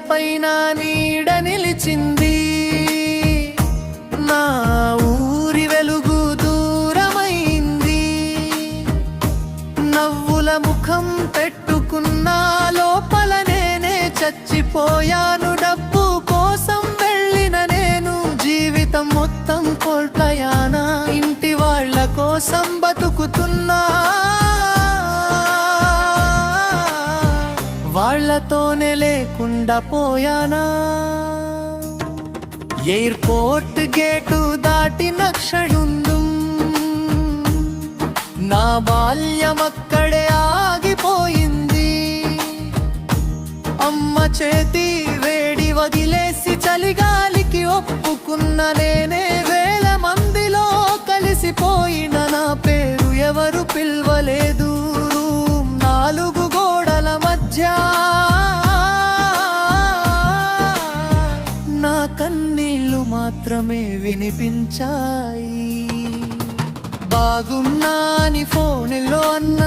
నేలపైన నీడ నిలిచింది. నా ఊరి వెలుగు దూరమైంది. నవ్వుల ముఖం పెట్టుకున్నా లోపల నేనే చచ్చిపోయాను. డబ్బు కోసం వెళ్ళిన నేను జీవితం మొత్తం కోల్పోయానా. ఇంటి వాళ్ళ కోసం బతుకుతున్నా, వాళ్ళతోనే లేకుండా పోయానా. ఎయిర్పోర్ట్ గేటు దాటిన క్షణం నా బాల్యం అక్కడే ఆగిపోయింది. అమ్మ చేతి వేడి వదిలేసి చలిగాలికి ఒప్పుకున్న నేనే వేల మందిలో కలిసిపోయిన. నా పేరు ఎవరు పిలవలేదు. నాలుగు గోడల మధ్య నా కన్నీళ్లు మాత్రమే వినిపించాయి. బాగున్నాని ఫోన్లో అన్న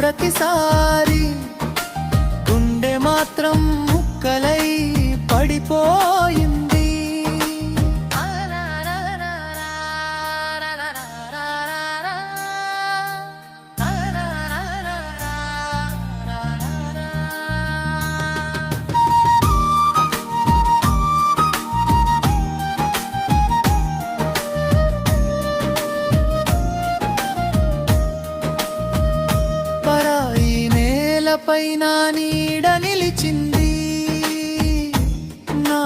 ప్రతిసారి గుండె మాత్రం ముక్కలై పడిపోయింది. పైన నీడ నిలిచింది. నా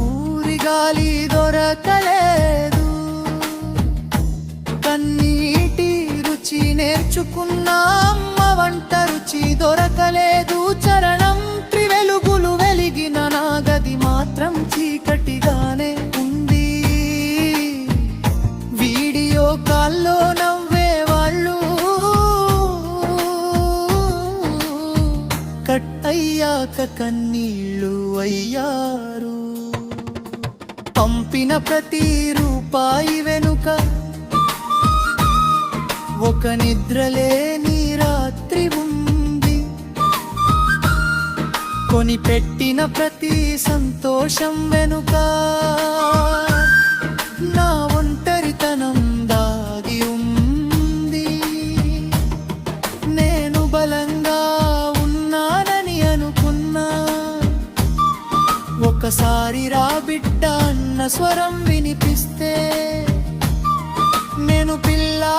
ఊరి గాలి దొరకలేదు. కన్నీటి రుచి నేర్చుకున్న అమ్మ వంట రుచి దొరకలేదు. చరణం త్రివెలుగులు వెలిగిన నా గది మాత్రం చీకటిగానే ఉంది. వీడియో కాల్లో అయ్యాక కన్నీళ్ళు అయ్యారు. పంపిన ప్రతి రూపాయి వెనుక ఒక నిద్రలేని రాత్రి ఉంది. కొనిపెట్టిన ప్రతి సంతోషం వెనుక నా ఒంటరితనం దాగి ఉంది. నేను బలంగా ఒకసారి రా బిడ్డ అన్న స్వరం వినిపిస్తే నేను పిల్లా